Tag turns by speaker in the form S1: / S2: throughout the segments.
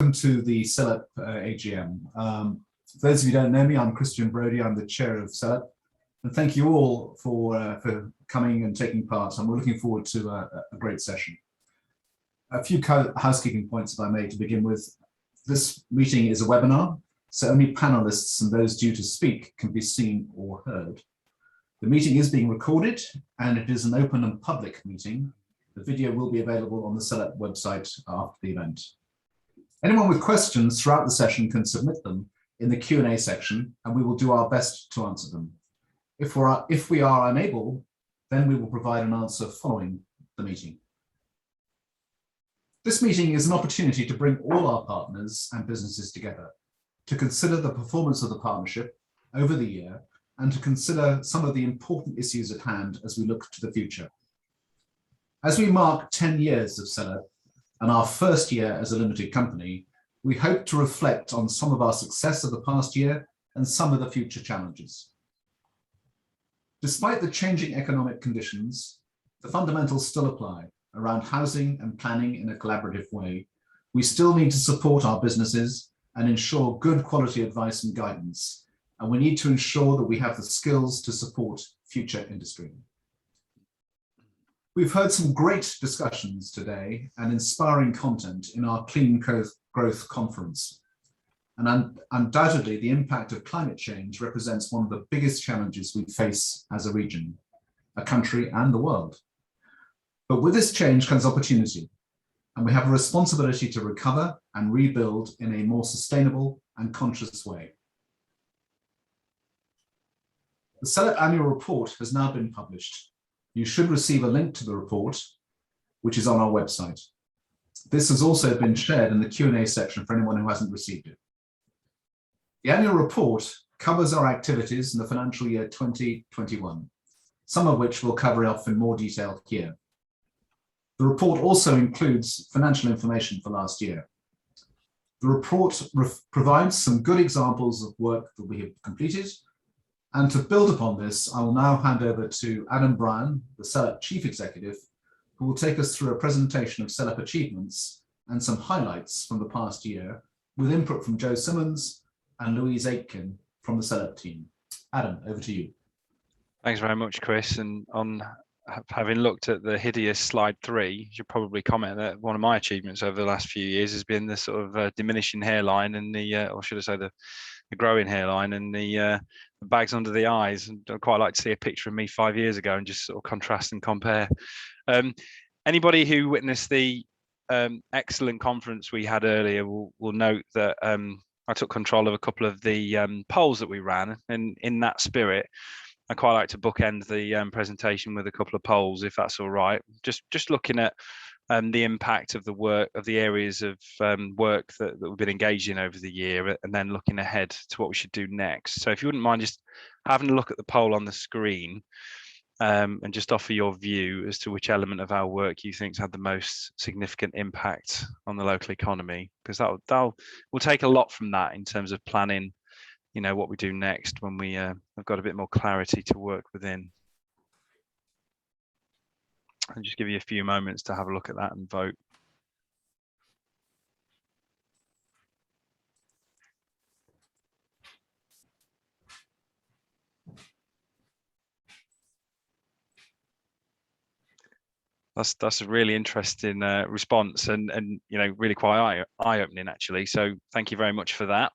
S1: Welcome to the Selep AGM. For those of you who don't know me, I'm Christian Brodie. I'm the chair of Selep, and thank you all for coming and taking part. And we're looking forward to a great session. A few housekeeping points, if I may, to begin with. This meeting is a webinar, so only panelists and those due to speak can be seen or heard. The meeting is being recorded, and it is an open and public meeting. The video will be available on the Selep website after the event. Anyone with questions throughout the session can submit them in the Q&A section, and we will do our best to answer them. If we are unable, then we will provide an answer following the meeting. This meeting is an opportunity to bring all our partners and businesses together, to consider the performance of the partnership over the year, and to consider some of the important issues at hand as we look to the future. As we mark 10 years of Selep and our first year as a limited company, we hope to reflect on some of our success of the past year and some of the future challenges. Despite the changing economic conditions, the fundamentals still apply around housing and planning in a collaborative way. We still need to support our businesses and ensure good quality advice and guidance. And we need to ensure that we have the skills to support future industry. We've heard some great discussions today and inspiring content in our Clean Growth Conference. And undoubtedly, the impact of climate change represents one of the biggest challenges we face as a region, a country, and the world. But with this change comes opportunity, and we have a responsibility to recover and rebuild in a more sustainable and conscious way. The Selep annual report has now been published. You should receive a link to the report, which is on our website. This has also been shared in the Q&A section for anyone who hasn't received it. The annual report covers our activities in the financial year 2021, some of which we'll cover off in more detail here. The report also includes financial information for last year. The report provides some good examples of work that we have completed. And to build upon this, I will now hand over to Adam Bryan, the Selep Chief Executive, who will take us through a presentation of Selep achievements and some highlights from the past year, with input from Joe Simmons and Louise Aitken from the Selep team. Adam, over to you.
S2: Thanks very much, Chris. And on having looked at the hideous slide 3, you should probably comment that one of my achievements over the last few years has been the sort of diminishing hairline and the, or should I say the growing hairline and the bags under the eyes. And I'd quite like to see a picture of me 5 years ago and just sort of contrast and compare. Anybody who witnessed the excellent conference we had earlier will note that I took control of a couple of the polls that we ran, and in that spirit, I quite like to bookend the presentation with a couple of polls, if that's all right. Just looking at the impact of the work of the areas of work that we've been engaged in over the year, and then looking ahead to what we should do next. So if you wouldn't mind just having a look at the poll on the screen and just offer your view as to which element of our work you think's had the most significant impact on the local economy, because we'll take a lot from that in terms of planning, you know, what we do next when we have got a bit more clarity to work within. I'll just give you a few moments to have a look at that and vote. That's a really interesting response and you know, really quite eye-opening actually. So thank you very much for that.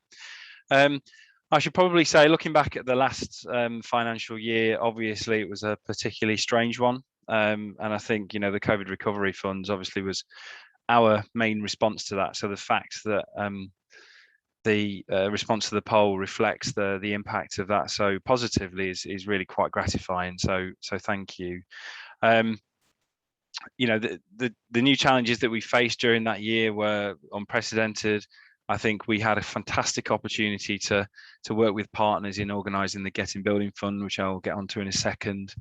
S2: I should probably say, looking back at the last financial year, obviously it was a particularly strange one. And I think, you know, the COVID recovery funds obviously was our main response to that. So the fact that the response to the poll reflects the impact of that so positively is really quite gratifying. So thank you. You know, the new challenges that we faced during that year were unprecedented. I think we had a fantastic opportunity to work with partners in organising the Getting Building Fund, which I'll get onto in a second.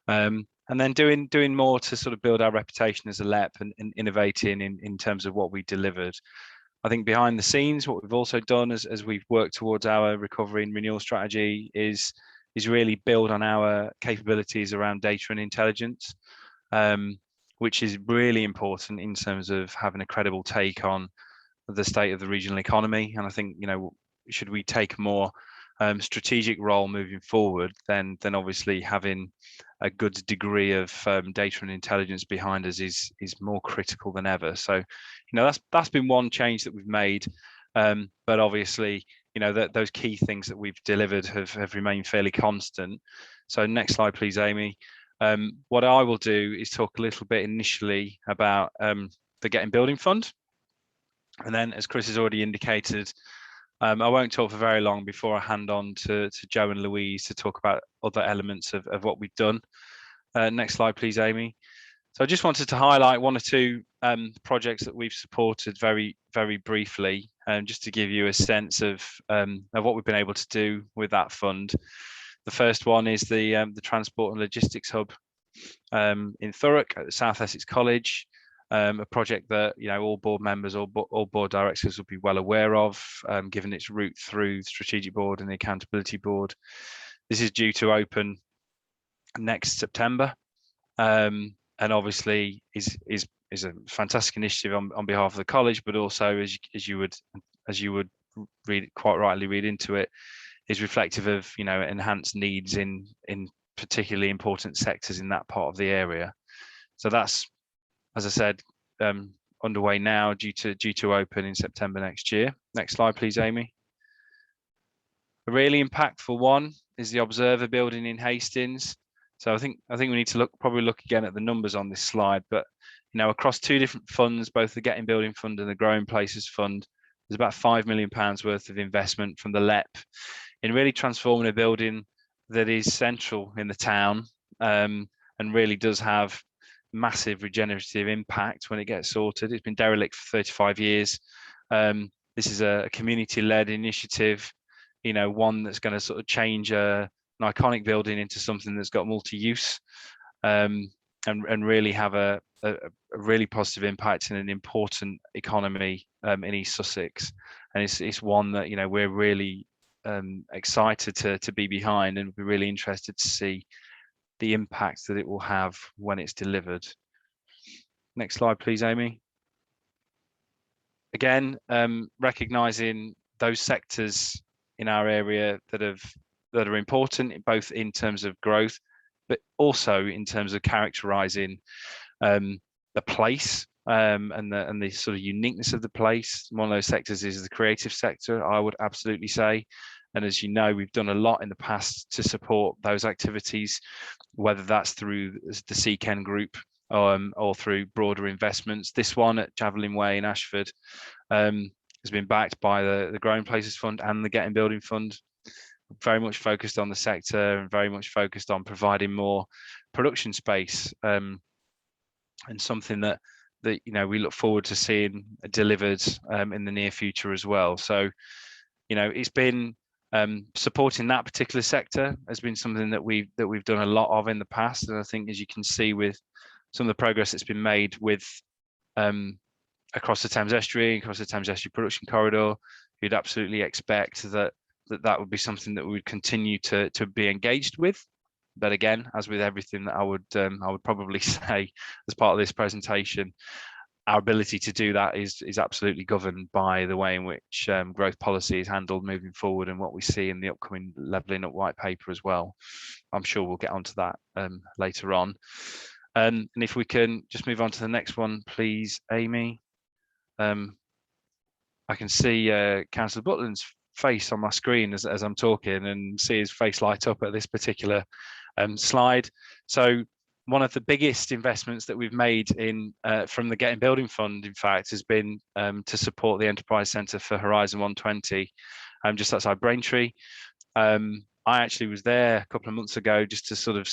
S2: And then doing more to sort of build our reputation as a LEP and innovating in terms of what we delivered. I think behind the scenes, what we've also done as we've worked towards our recovery and renewal strategy is really build on our capabilities around data and intelligence, which is really important in terms of having a credible take on the state of the regional economy. And I think, should we take a more strategic role moving forward, then obviously having a good degree of data and intelligence behind us is more critical than ever. So, that's been one change that we've made. But obviously, that those key things that we've delivered have remained fairly constant. So next slide, please, Amy. What I will do is talk a little bit initially about the Getting Building Fund. And then, as Chris has already indicated, I won't talk for very long before I hand on to Joe and Louise to talk about other elements of what we've done. Next slide, please, Amy. So I just wanted to highlight one or two projects that we've supported very, very briefly, just to give you a sense of what we've been able to do with that fund. The first one is the Transport and Logistics Hub in Thurrock at South Essex College. A project that all board members, all board directors will be well aware of, given its route through the Strategic Board and the Accountability Board. This is due to open next September, and obviously is a fantastic initiative on behalf of the college, but also as you would quite rightly read into it, is reflective of enhanced needs in particularly important sectors in that part of the area. So that's, as I said, underway now, due to open in September next year. Next slide, please, Amy. A really impactful one is the Observer Building in Hastings. So I think we need to probably look again at the numbers on this slide, but across two different funds, both the Getting Building Fund and the Growing Places Fund, there's about £5 million worth of investment from the LEP in really transforming a building that is central in the town, and really does have massive regenerative impact when it gets sorted. It's been derelict for 35 years. This is a community-led initiative, one that's going to sort of change an iconic building into something that's got multi-use, and really have a really positive impact in an important economy in East Sussex. And it's one that we're really excited to be behind, and we're really interested to see the impact that it will have when it's delivered. Next slide, please, Amy. Again, recognizing those sectors in our area that are important, both in terms of growth, but also in terms of characterizing the place and the sort of uniqueness of the place. One of those sectors is the creative sector, I would absolutely say. And as you know, we've done a lot in the past to support those activities, whether that's through the CKEN group or through broader investments. This one at Javelin Way in Ashford has been backed by the Growing Places Fund and the Getting Building Fund. Very much focused on the sector and very much focused on providing more production space, and something that we look forward to seeing delivered in the near future as well. So it's been supporting that particular sector has been something that we've done a lot of in the past, and I think, as you can see with some of the progress that's been made with across the Thames Estuary, across the Thames Estuary production corridor, you'd absolutely expect that would be something that we would continue to be engaged with. But again, as with everything that I would probably say as part of this presentation, our ability to do that is absolutely governed by the way in which growth policy is handled moving forward, and what we see in the upcoming levelling up white paper as well. I'm sure we'll get onto that later on. And if we can just move on to the next one, please, Amy. I can see Councillor Butland's face on my screen as I'm talking, and see his face light up at this particular slide. So one of the biggest investments that we've made in from the Getting Building Fund, in fact, has been to support the Enterprise Centre for Horizon 120, just outside Braintree. I actually was there a couple of months ago just to sort of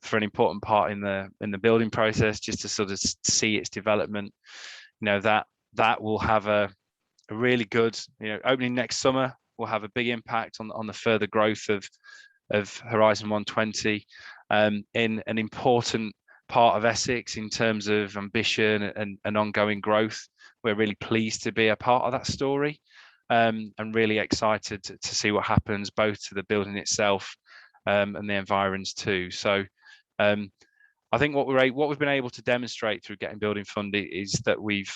S2: for an important part in the building process, just to sort of see its development. That will have a really good, opening next summer will have a big impact on the further growth of Horizon 120 in an important part of Essex in terms of ambition and ongoing growth. We're really pleased to be a part of that story, and really excited to see what happens both to the building itself and the environs too. So I think what we've been able to demonstrate through Getting Building Fund is that we've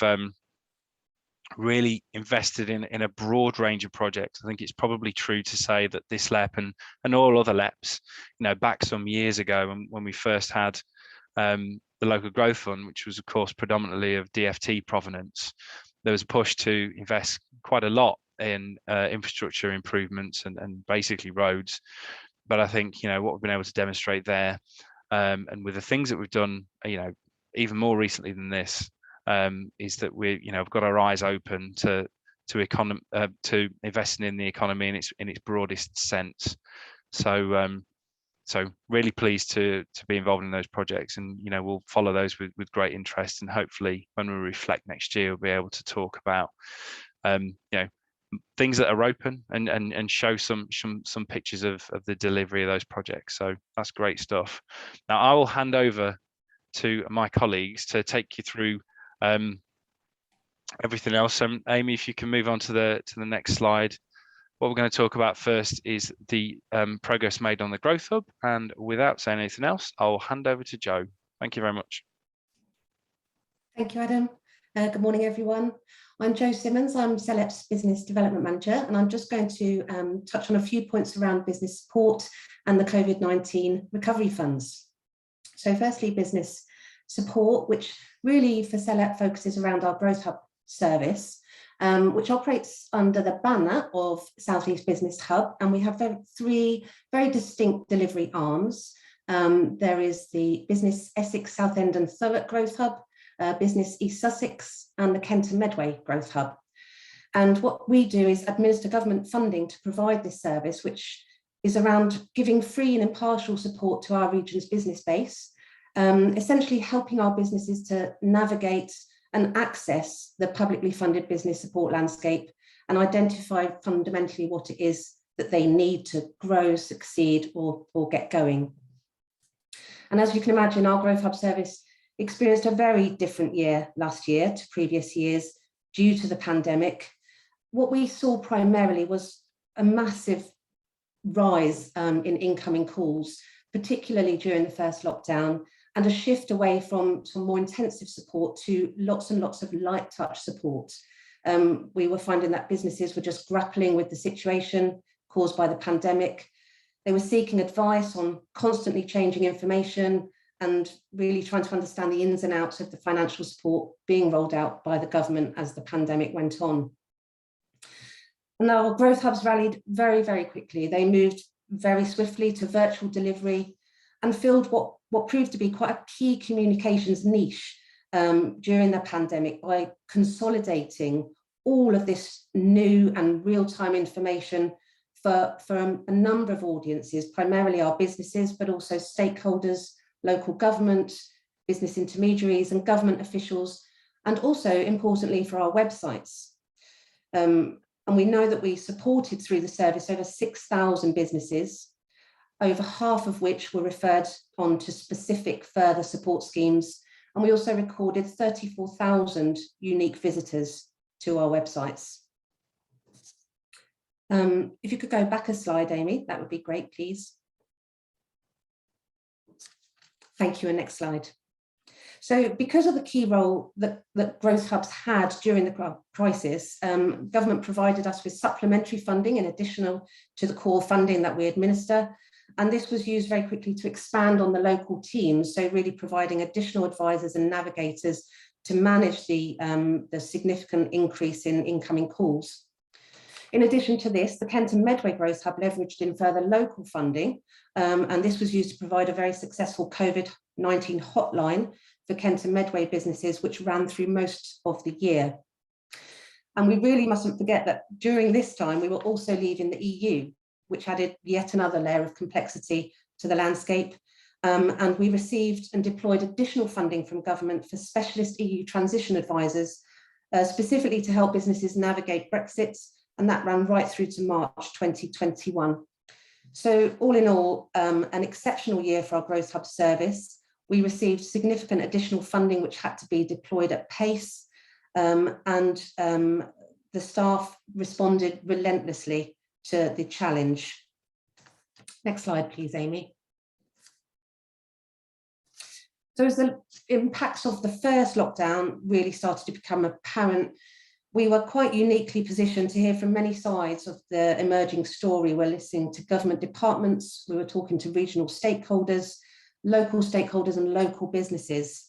S2: really invested in a broad range of projects. I think it's probably true to say that this LEP and all other LEPs, back some years ago when we first had the local growth fund, which was of course predominantly of DFT provenance, there was a push to invest quite a lot in infrastructure improvements and basically roads. But I think what we've been able to demonstrate there, and with the things that we've done, even more recently than this, is that we've got our eyes open to investing in the economy in its broadest sense. So really pleased to be involved in those projects, and we'll follow those with great interest, and hopefully when we reflect next year, we'll be able to talk about things that are open and show some pictures of the delivery of those projects. So that's great stuff. Now I will hand over to my colleagues to take you through everything else. Amy, if you can move on to the next slide. What we're going to talk about first is the progress made on the Growth Hub. And without saying anything else, I'll hand over to Jo. Thank you very much.
S3: Thank you, Adam. Good morning, everyone. I'm Jo Simmons. I'm Selep's Business Development Manager, and I'm just going to touch on a few points around business support and the COVID-19 recovery funds. So firstly, business support, which really for Selep focuses around our Growth Hub service, which operates under the banner of South East Business Hub. And we have three very distinct delivery arms. There is the Business Essex, Southend and Thurrock Growth Hub, Business East Sussex, and the Kent and Medway Growth Hub. And what we do is administer government funding to provide this service, which is around giving free and impartial support to our region's business base, essentially helping our businesses to navigate and access the publicly funded business support landscape and identify fundamentally what it is that they need to grow, succeed, or get going. And as you can imagine, our Growth Hub service experienced a very different year last year to previous years due to the pandemic. What we saw primarily was a massive rise in incoming calls, particularly during the first lockdown, and a shift away from some more intensive support to lots and lots of light touch support. We were finding that businesses were just grappling with the situation caused by the pandemic. They were seeking advice on constantly changing information and really trying to understand the ins and outs of the financial support being rolled out by the government as the pandemic went on. And our Growth Hubs rallied very, very quickly. They moved very swiftly to virtual delivery and filled what proved to be quite a key communications niche during the pandemic by consolidating all of this new and real-time information for a number of audiences, primarily our businesses, but also stakeholders, local government, business intermediaries and government officials, and also importantly for our websites. And we know that we supported through the service over 6,000 businesses, over half of which were referred on to specific further support schemes. And we also recorded 34,000 unique visitors to our websites. If you could go back a slide, Amy, that would be great, please. Thank you, and next slide. So because of the key role that Growth Hubs had during the crisis, government provided us with supplementary funding in addition to the core funding that we administer. And this was used very quickly to expand on the local teams, so really providing additional advisors and navigators to manage the significant increase in incoming calls. In addition to this, the Kent and Medway Growth Hub leveraged in further local funding, and this was used to provide a very successful COVID-19 hotline for Kent and Medway businesses, which ran through most of the year. And we really mustn't forget that during this time, we were also leaving the EU, which added yet another layer of complexity to the landscape. And we received and deployed additional funding from government for specialist EU transition advisors, specifically to help businesses navigate Brexit, and that ran right through to March 2021. So all in all, an exceptional year for our Growth Hub service. We received significant additional funding which had to be deployed at pace, and the staff responded relentlessly to the challenge. Next slide, please, Amy. So as the impacts of the first lockdown really started to become apparent, we were quite uniquely positioned to hear from many sides of the emerging story. We're listening to government departments, we were talking to regional stakeholders, local stakeholders and local businesses.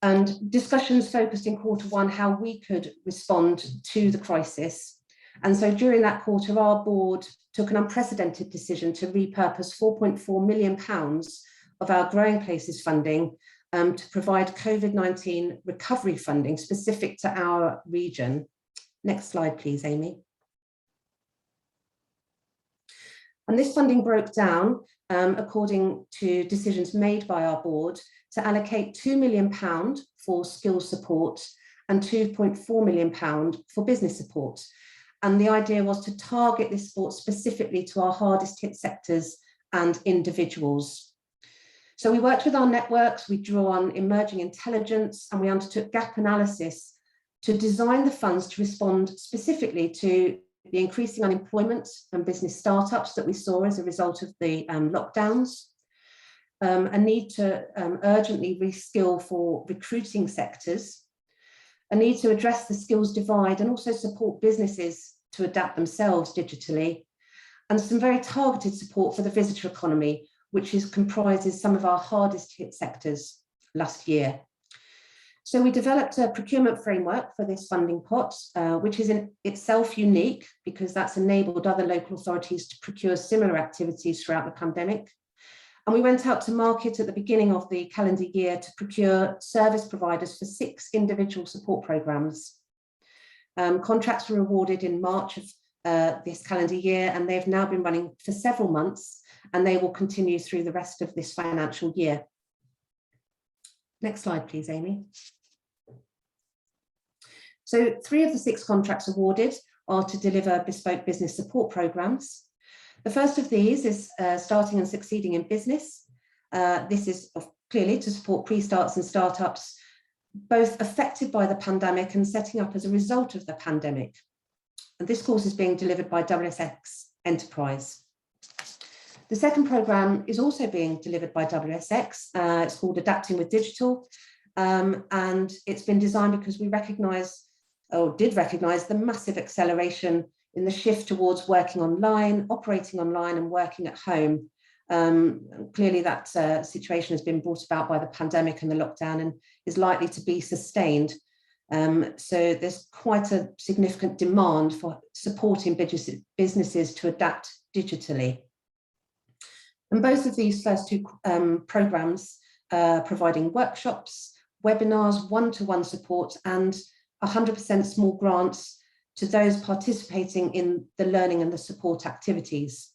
S3: And discussions focused in Q1 how we could respond to the crisis. And so during that quarter, our board took an unprecedented decision to repurpose £4.4 million of our Growing Places funding to provide COVID-19 recovery funding specific to our region. Next slide, please, Amy. And this funding broke down according to decisions made by our board to allocate £2 million for skills support and £2.4 million for business support. And the idea was to target this support specifically to our hardest hit sectors and individuals. So we worked with our networks, we drew on emerging intelligence, and we undertook gap analysis to design the funds to respond specifically to the increasing unemployment and business startups that we saw as a result of the lockdowns, a need to urgently reskill for recruiting sectors, a need to address the skills divide and also support businesses to adapt themselves digitally, and some very targeted support for the visitor economy, which comprises some of our hardest hit sectors last year. So we developed a procurement framework for this funding pot, which is in itself unique because that's enabled other local authorities to procure similar activities throughout the pandemic. And we went out to market at the beginning of the calendar year to procure service providers for 6 individual support programmes. Contracts were awarded in March of this calendar year, and they've now been running for several months, and they will continue through the rest of this financial year. Next slide, please, Amy. So 3 of the 6 contracts awarded are to deliver bespoke business support programmes. The first of these is Starting and Succeeding in Business. This is clearly to support pre-starts and startups, both affected by the pandemic and setting up as a result of the pandemic. And this course is being delivered by WSX Enterprise. The second programme is also being delivered by WSX. It's called Adapting with Digital, and it's been designed because we did recognise the massive acceleration in the shift towards working online, operating online and working at home. Clearly that situation has been brought about by the pandemic and the lockdown and is likely to be sustained. So there's quite a significant demand for supporting businesses to adapt digitally. And both of these first 2 programmes providing workshops, webinars, one-to-one support and 100% small grants to those participating in the learning and the support activities.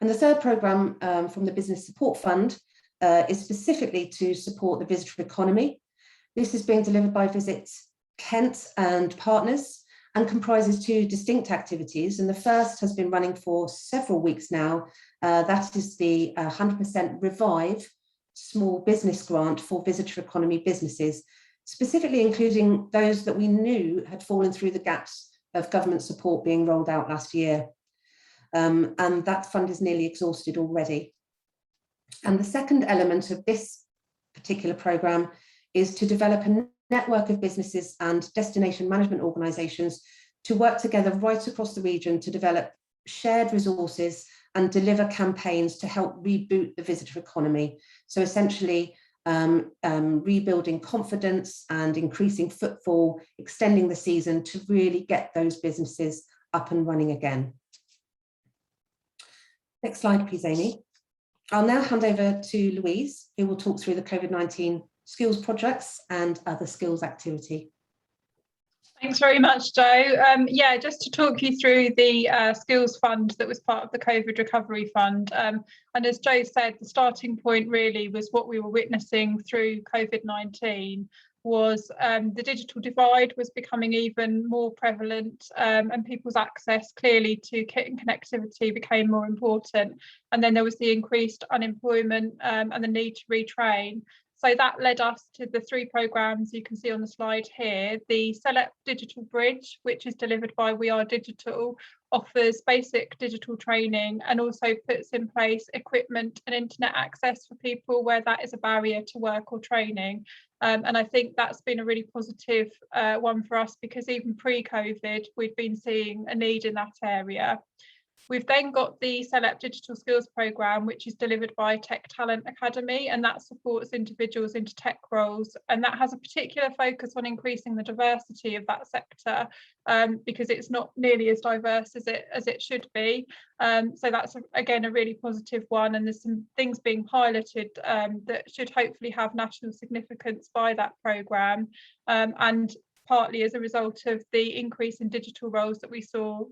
S3: And the third programme from the Business Support Fund is specifically to support the visitor economy. This is being delivered by Visit Kent and partners and comprises 2 distinct activities. And the first has been running for several weeks now. That is the 100% Revive small business grant for visitor economy businesses, specifically including those that we knew had fallen through the gaps of government support being rolled out last year. And that fund is nearly exhausted already. And the second element of this particular programme is to develop a network of businesses and destination management organisations to work together right across the region to develop shared resources and deliver campaigns to help reboot the visitor economy. So essentially rebuilding confidence and increasing footfall, extending the season to really get those businesses up and running again. Next slide, please, Amy. I'll now hand over to Louise, who will talk through the COVID-19 skills projects and other skills activity.
S4: Thanks very much, Jo. Yeah, just to talk you through the skills fund that was part of the COVID recovery fund. And as Jo said, the starting point really was what we were witnessing through COVID-19 was the digital divide was becoming even more prevalent, and people's access clearly to kit and connectivity became more important. And then there was the increased unemployment and the need to retrain. So that led us to the 3 programmes you can see on the slide here. The Selep Digital Bridge, which is delivered by We Are Digital, offers basic digital training and also puts in place equipment and internet access for people where that is a barrier to work or training. And I think that's been a really positive one for us, because even pre-COVID, we've been seeing a need in that area. We've then got the Selep Digital Skills Programme, which is delivered by Tech Talent Academy, and that supports individuals into tech roles. And that has a particular focus on increasing the diversity of that sector, because it's not nearly as diverse as it should be. So that's, again, a really positive one. And there's some things being piloted that should hopefully have national significance by that programme. And partly as a result of the increase in digital roles that we saw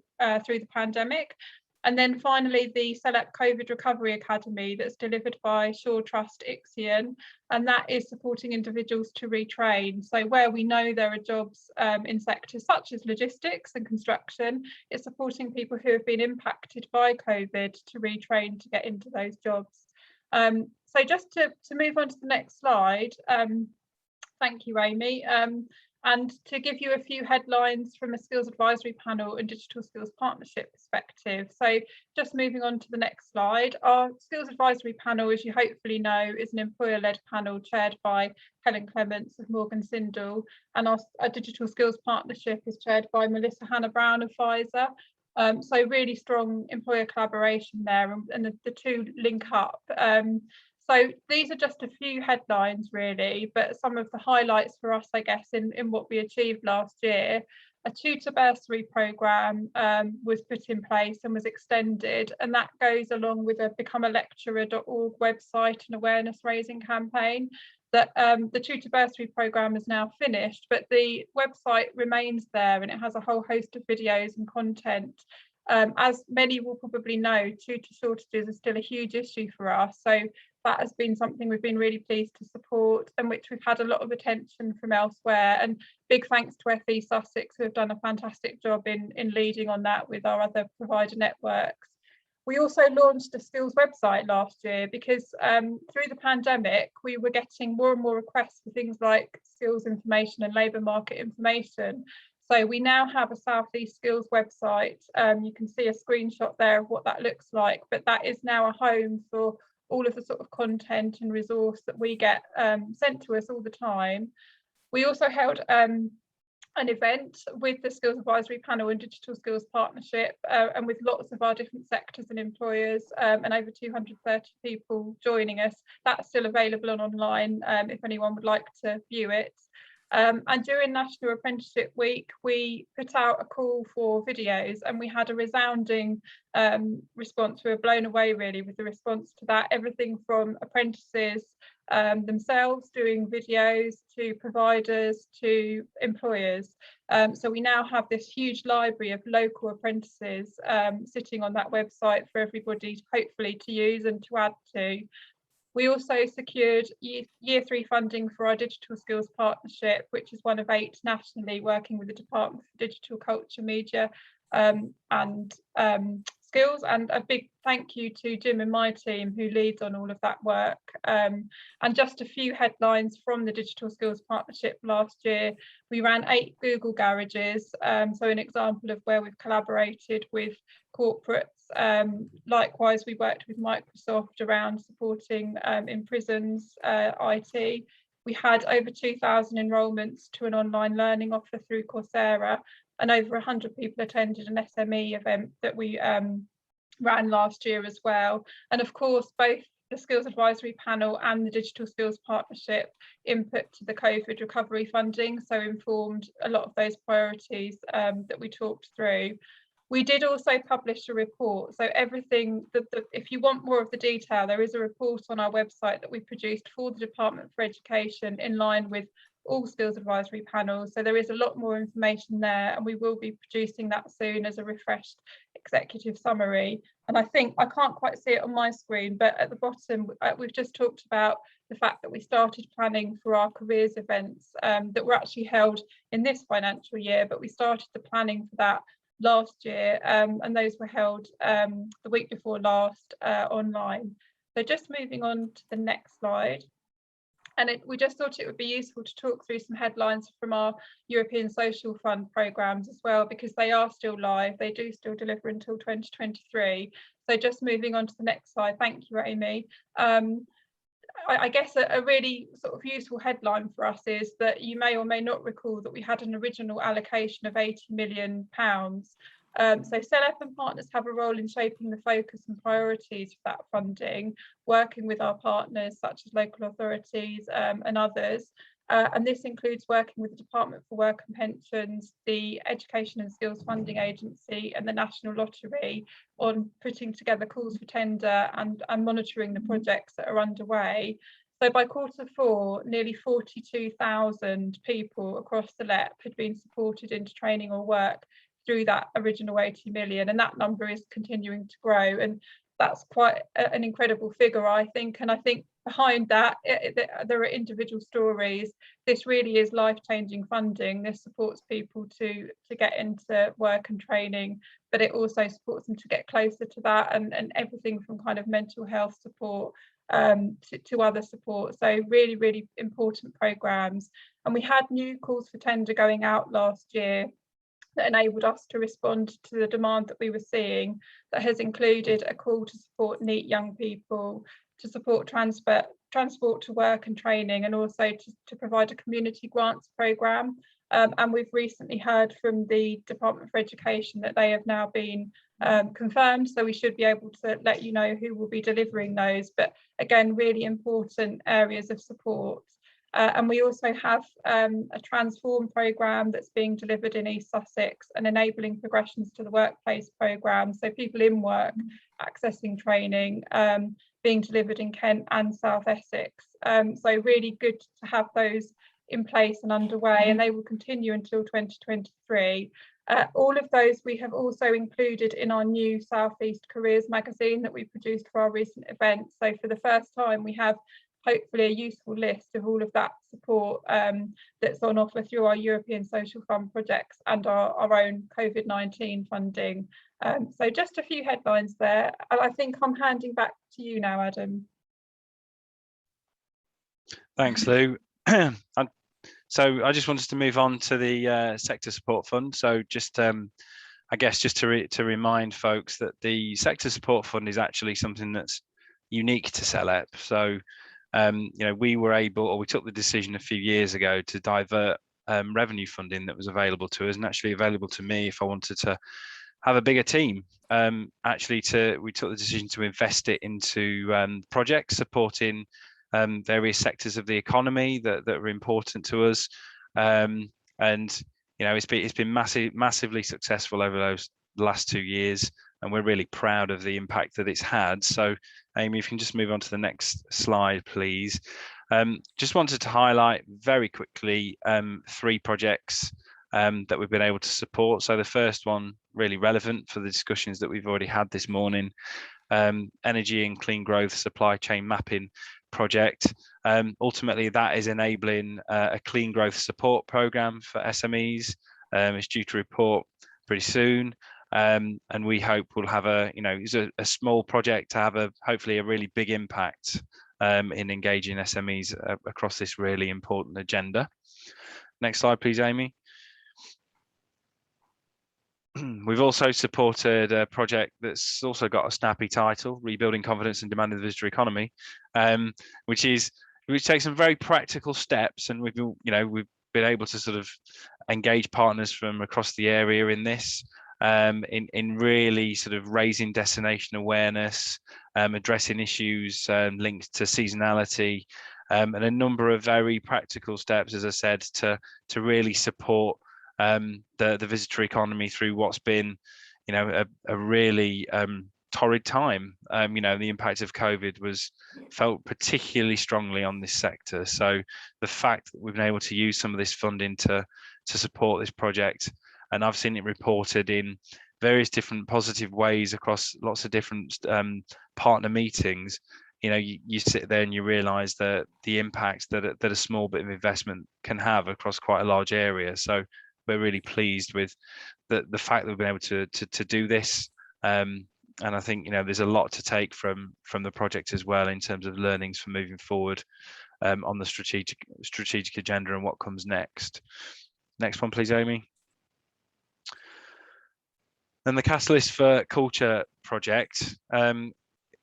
S4: through the pandemic. And then finally, the Selep COVID Recovery Academy that's delivered by Shaw Trust Ixion, and that is supporting individuals to retrain. So where we know there are jobs in sectors such as logistics and construction, it's supporting people who have been impacted by COVID to retrain to get into those jobs. So just to move on to the next slide, thank you, Amy. And to give you a few headlines from a skills advisory panel and digital skills partnership perspective. So just moving on to the next slide, our skills advisory panel, as you hopefully know, is an employer-led panel chaired by Helen Clements of Morgan Sindall, and our digital skills partnership is chaired by Melissa Hannah Brown of Pfizer. So really strong employer collaboration there, and the two link up. So these are just a few headlines really, but some of the highlights for us, I guess, in what we achieved last year. A tutor bursary programme was put in place and was extended, and that goes along with a becomealecturer.org website and awareness raising campaign. That the tutor bursary programme is now finished, but the website remains there, and it has a whole host of videos and content. As many will probably know, tutor shortages are still a huge issue for us. So that has been something we've been really pleased to support, and which we've had a lot of attention from elsewhere. And big thanks to FE Sussex, who have done a fantastic job in leading on that with our other provider networks. We also launched a skills website last year because through the pandemic, we were getting more and more requests for things like skills information and labour market information. So we now have a South East Skills website. You can see a screenshot there of what that looks like, but that is now a home for all of the sort of content and resource that we get sent to us all the time. We also held an event with the Skills Advisory Panel and Digital Skills Partnership, and with lots of our different sectors and employers, and over 230 people joining us. That's still available online if anyone would like to view it. And during National Apprenticeship Week, we put out a call for videos, and we had a resounding response. We were blown away really with the response to that. Everything from apprentices themselves doing videos, to providers, to employers. So we now have this huge library of local apprentices sitting on that website for everybody hopefully to use and to add to. We also secured year 3 funding for our Digital Skills Partnership, which is one of 8 nationally, working with the Department for Digital Culture, Media and Skills. And a big thank you to Jim and my team, who leads on all of that work. And just a few headlines from the Digital Skills Partnership last year. We ran 8 Google garages, so an example of where we've collaborated with corporates. Likewise, we worked with Microsoft around supporting in prisons IT. We had over 2,000 enrolments to an online learning offer through Coursera, and over 100 people attended an SME event that we ran last year as well. And of course, both the Skills Advisory Panel and the Digital Skills Partnership input to the COVID recovery funding, so informed a lot of those priorities that we talked through. We did also publish a report, so everything, if you want more of the detail, there is a report on our website that we produced for the Department for Education in line with all skills advisory panels. So there is a lot more information there, and we will be producing that soon as a refreshed executive summary. And I think, I can't quite see it on my screen, but at the bottom, we've just talked about the fact that we started planning for our careers events that were actually held in this financial year, but we started the planning for that last year, and those were held the week before last online. So just moving on to the next slide. And we just thought it would be useful to talk through some headlines from our European Social Fund programmes as well, because they are still live. They do still deliver until 2023. So just moving on to the next slide. Thank you, Amy. I guess a really sort of useful headline for us is that you may or may not recall that we had an original allocation of £80 million. So Selep and partners have a role in shaping the focus and priorities of that funding, working with our partners such as local authorities and others. And this includes working with the Department for Work and Pensions, the Education and Skills Funding Agency and the National Lottery on putting together calls for tender and monitoring the projects that are underway. So by Q4, nearly 42,000 people across the Selep had been supported into training or work through that original 80 million, and that number is continuing to grow, and that's quite an incredible figure, I think. And I think behind that there are individual stories. This really is life-changing funding. This supports people to get into work and training, but it also supports them to get closer to that, and everything from kind of mental health support to other support. So really important programs. And we had new calls for tender going out last year that enabled us to respond to the demand that we were seeing, that has included a call to support NEET young people, to support transport to work and training, and also to provide a community grants programme. And we've recently heard from the Department for Education that they have now been confirmed, so we should be able to let you know who will be delivering those. But again, really important areas of support. And we also have a Transform programme that's being delivered in East Sussex, and enabling progressions to the workplace programme. So people in work accessing training being delivered in Kent and South Essex. So really good to have those in place and underway, and they will continue until 2023. All of those we have also included in our new South East Careers magazine that we produced for our recent event. So for the first time we have hopefully a useful list of all of that support that's on offer through our European Social Fund projects and our own COVID-19 funding. So just a few headlines there. I think I'm handing back to you now, Adam.
S2: Thanks, Lou. So I just wanted to move on to the Sector Support Fund. So just I guess just to remind folks that the Sector Support Fund is actually something that's unique to Selep. So we were able, or we took the decision a few years ago to divert revenue funding that was available to us, and actually available to me if I wanted to have a bigger team. We took the decision to invest it into projects supporting various sectors of the economy that are important to us, and it's been massively successful over those last 2 years, and we're really proud of the impact that it's had. So Amy, if you can just move on to the next slide, please. Just wanted to highlight very quickly 3 projects that we've been able to support. So the first one, really relevant for the discussions that we've already had this morning, energy and clean growth supply chain mapping project. Ultimately, that is enabling a clean growth support program for SMEs. It's due to report pretty soon. And we hope we'll have it's a small project to have hopefully a really big impact in engaging SMEs across this really important agenda. Next slide, please, Amy. We've also supported a project that's also got a snappy title, Rebuilding Confidence and Demand in the Visitor Economy, which takes some very practical steps, and we've been able to sort of engage partners from across the area in this. In really sort of raising destination awareness, addressing issues linked to seasonality, and a number of very practical steps, as I said, to really support the visitor economy through what's been, a really torrid time. The impact of COVID was felt particularly strongly on this sector. So the fact that we've been able to use some of this funding to support this project, and I've seen it reported in various different positive ways across lots of different partner meetings. You sit there and you realise that the impact that a small bit of investment can have across quite a large area. So we're really pleased with the fact that we've been able to do this. And I think there's a lot to take from the project as well in terms of learnings for moving forward. on the strategic agenda and what comes next. Next one, please, Amy. And the Catalyst for Culture project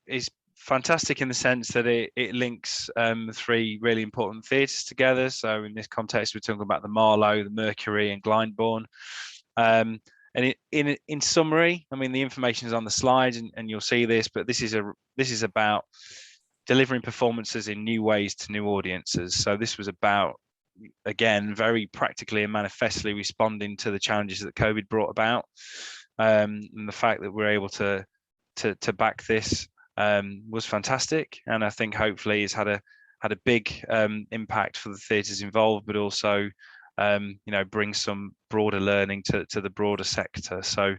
S2: is fantastic in the sense that it links 3 really important theatres together. So in this context, we're talking about the Marlow, the Mercury, and Glyndebourne. And in summary, I mean, the information is on the slides, and you'll see this, but this is about delivering performances in new ways to new audiences. So this was about, again, very practically and manifestly responding to the challenges that COVID brought about, and the fact that we're able to back this was fantastic, and I think hopefully it's had a big impact for the theatres involved, but also bring some broader learning to the broader sector. So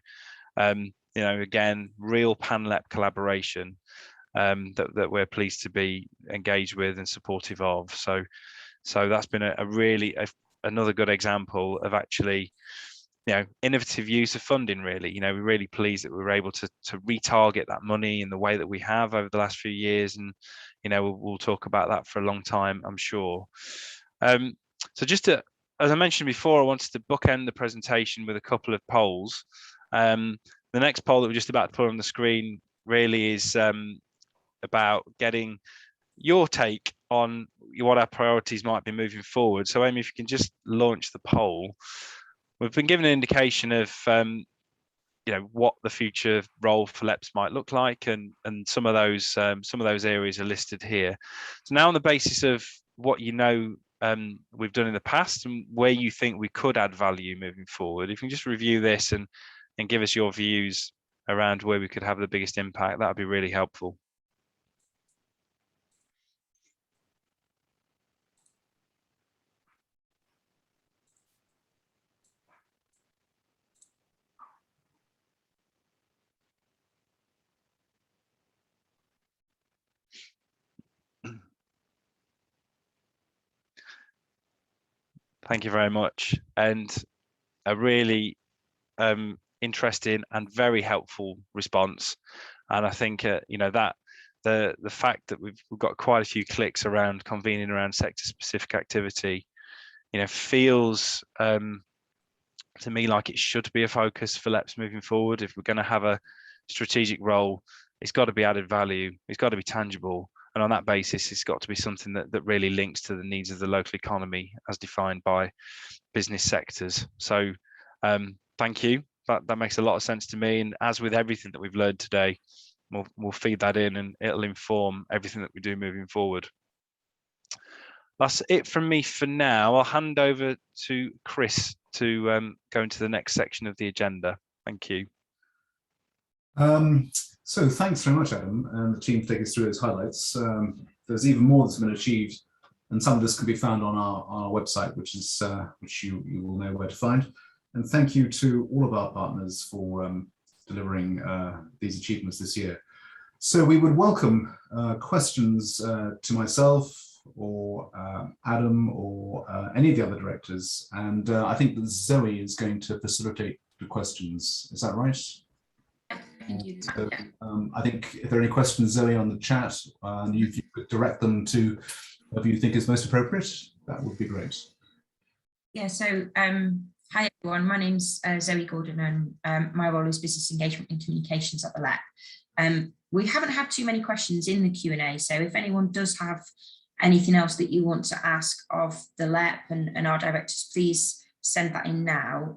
S2: again, real Panlep collaboration that we're pleased to be engaged with and supportive of. So that's been another good example of actually innovative use of funding. Really, we're really pleased that we were able to retarget that money in the way that we have over the last few years, and we'll talk about that for a long time, I'm sure. So just to, as I mentioned before, I wanted to bookend the presentation with a couple of polls. The next poll that we're just about to put on the screen really is about getting your take on what our priorities might be moving forward. So Amy, if you can just launch the poll. We've been given an indication of what the future role for LEPs might look like, and some of those areas are listed here. So now, on the basis of what we've done in the past and where you think we could add value moving forward, if you can just review this and give us your views around where we could have the biggest impact, that would be really helpful. Thank you very much, and a really interesting and very helpful response. And I think that the fact that we've got quite a few clicks around convening around sector specific activity, feels to me like it should be a focus for LEPs moving forward. If we're going to have a strategic role, it's got to be added value, it's got to be tangible, and on that basis it's got to be something that really links to the needs of the local economy as defined by business sectors. So thank you, that makes a lot of sense to me, and as with everything that we've learned today, we'll feed that in and it'll inform everything that we do moving forward. That's it from me for now. I'll hand over to Chris to go into the next section of the agenda. Thank you.
S1: So thanks very much, Adam, and the team to take us through those highlights. There's even more that's been achieved, and some of this can be found on our website, which you will know where to find. And thank you to all of our partners for delivering these achievements this year. So we would welcome questions to myself or Adam or any of the other directors. And I think that Zoe is going to facilitate the questions. Is that right? So, I think if there are any questions, Zoe, on the chat, and if you could direct them to whoever you think is most appropriate, that would be great.
S5: Yeah, so hi everyone, my name's Zoe Gordon, and my role is business engagement and communications at the LEP. We haven't had too many questions in the Q&A, so if anyone does have anything else that you want to ask of the LEP and our directors, please send that in now.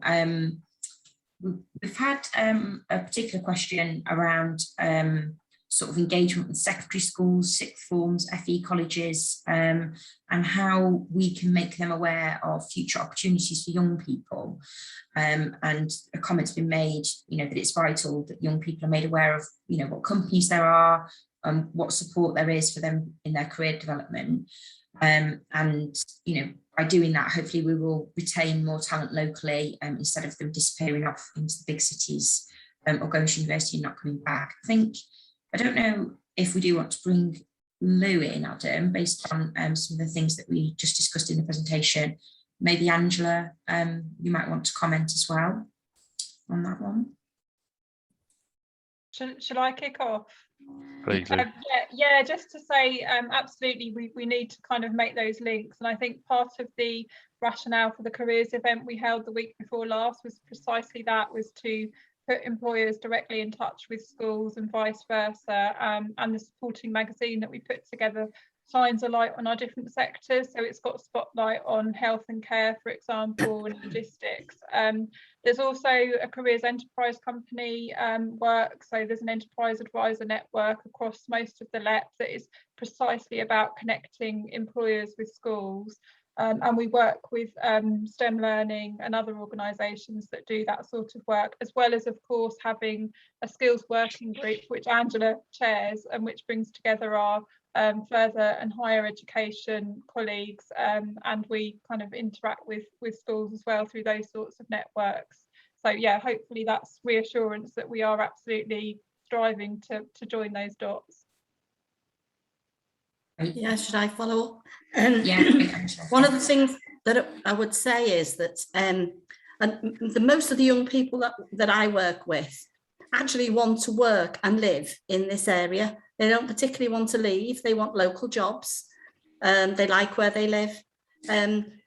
S5: We've had a particular question around sort of engagement with secondary schools, sixth forms, FE colleges, and how we can make them aware of future opportunities for young people. And a comment's been made, that it's vital that young people are made aware of, what companies there are, what support there is for them in their career development. And by doing that, hopefully we will retain more talent locally instead of them disappearing off into the big cities or going to university and not coming back. I don't know if we do want to bring Lou in, Adam, based on some of the things that we just discussed in the presentation. Maybe Angela, you might want to comment as well on that one.
S4: Shall I kick off?
S2: Please, Lou.
S4: Yeah, just to say, absolutely, we need to kind of make those links. And I think part of the rationale for the careers event we held the week before last was precisely that, was to put employers directly in touch with schools and vice versa. And the supporting magazine that we put together shines a light on our different sectors. So it's got a spotlight on health and care, for example, and logistics. There's also a careers enterprise company work. So there's an enterprise advisor network across most of the LEP that is precisely about connecting employers with schools. And we work with STEM Learning and other organisations that do that sort of work, as well as, of course, having a skills working group, which Angela chairs, and which brings together our further and higher education colleagues, and we kind of interact with schools as well through those sorts of networks. So yeah, hopefully that's reassurance that we are absolutely striving to join those dots.
S6: Yeah, should I follow?
S5: Yeah.
S6: One of the things that I would say is that and most of the young people that I work with actually want to work and live in this area. They don't particularly want to leave. They want local jobs. They like where they live.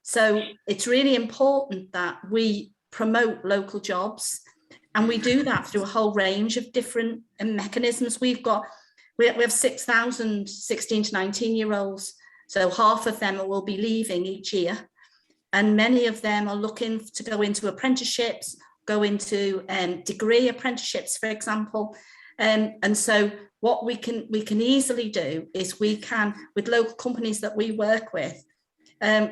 S6: So it's really important that we promote local jobs, and we do that through a whole range of different mechanisms. We have 6,000 16 to 19-year-olds, so half of them will be leaving each year, and many of them are looking to go into apprenticeships, go into degree apprenticeships, for example. And so what we can easily do is we can, with local companies that we work with,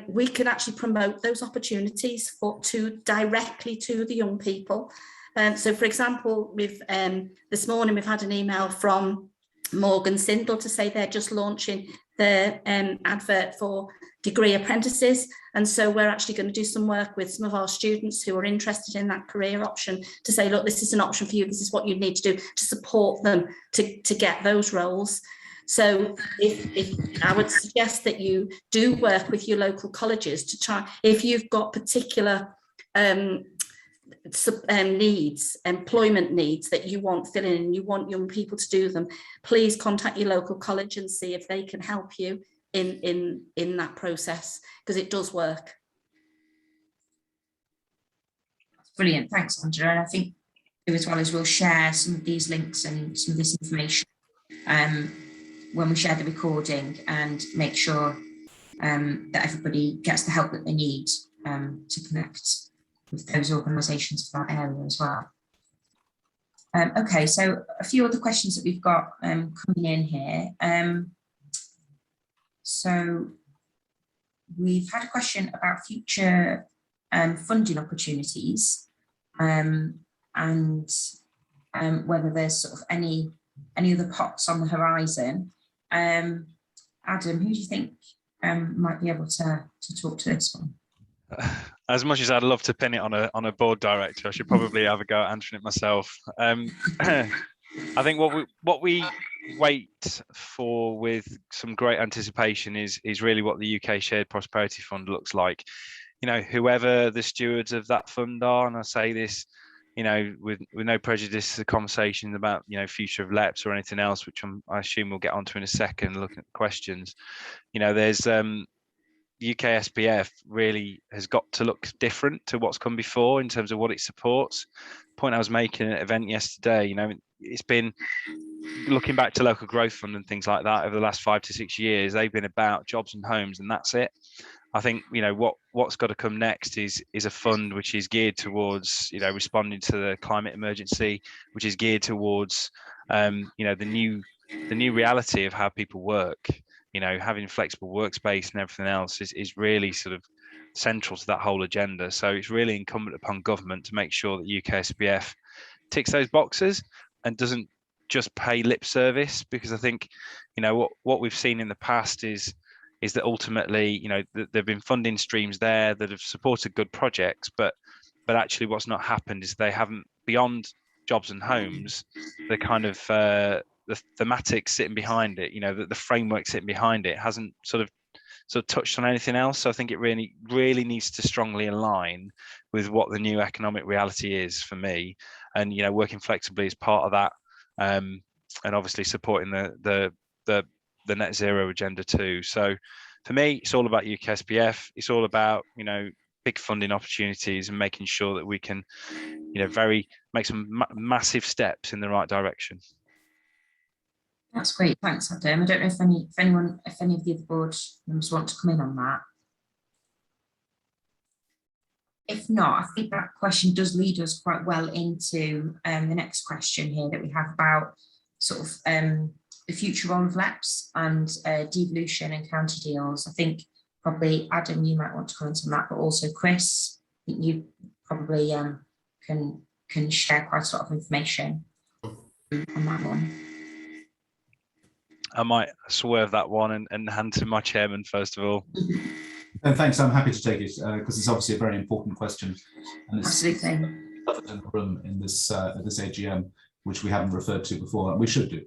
S6: we can actually promote those opportunities directly to the young people. So, for example, this morning we've had an email from Morgan Sindel to say they're just launching their advert for degree apprentices, and so we're actually going to do some work with some of our students who are interested in that career option to say, look, this is an option for you, this is what you need to do to support them to get those roles. So if I would suggest that you do work with your local colleges to try, if you've got particular needs, employment needs that you want filling in, and you want young people to do them, please contact your local college and see if they can help you in that process, because it does work.
S5: Brilliant, thanks, Angela. And I think as well as we'll share some of these links and some of this information when we share the recording, and make sure that everybody gets the help that they need to connect with those organisations for that area as well. Okay, so a few other questions that we've got coming in here. So we've had a question about future funding opportunities, and whether there's sort of any other pots on the horizon. Adam, who do you think might be able to talk to this one?
S2: As much as I'd love to pin it on a board director, I should probably have a go at answering it myself. I think what we wait for with some great anticipation is really what the UK Shared Prosperity Fund looks like. You know, whoever the stewards of that fund are, and I say this, you know, with no prejudice to the conversation about, you know, future of LEPs or anything else, which I assume we'll get onto in a second, looking at the questions. You know, there's UK SPF really has got to look different to what's come before in terms of what it supports. The point I was making at an event yesterday, you know, it's been looking back to local growth fund and things like that over the last 5 to 6 years, they've been about jobs and homes, and that's it. I think, you know, what's got to come next is a fund which is geared towards, you know, responding to the climate emergency, which is geared towards, you know, the new reality of how people work. You know, having flexible workspace and everything else is really sort of central to that whole agenda. So it's really incumbent upon government to make sure that UK SPF ticks those boxes and doesn't just pay lip service, because I think, you know, what we've seen in the past is that ultimately, you know, there've been funding streams there that have supported good projects, but actually what's not happened is they haven't, beyond jobs and homes, the kind of the thematic sitting behind it, you know, the framework sitting behind it hasn't sort of touched on anything else. So I think it really needs to strongly align with what the new economic reality is for me, and, you know, working flexibly is part of that. and obviously supporting the net zero agenda too. So for me, it's all about UKSPF. It's all about, you know, big funding opportunities and making sure that we can, you know, make some massive steps in the right direction.
S5: That's great. Thanks, Adam. I don't know if any of the other board members want to come in on that. If not, I think that question does lead us quite well into the next question here that we have about sort of the future role of LEPs and devolution and county deals. I think probably Adam, you might want to comment on that, but also Chris, I think you probably can share quite a lot of information on that one.
S2: I might swerve that one and hand to my chairman first of all.
S1: And thanks, I'm happy to take it because it's obviously a very important question. And it's
S5: Absolutely.
S1: covered in the room in this this AGM, which we haven't referred to before, and we should do.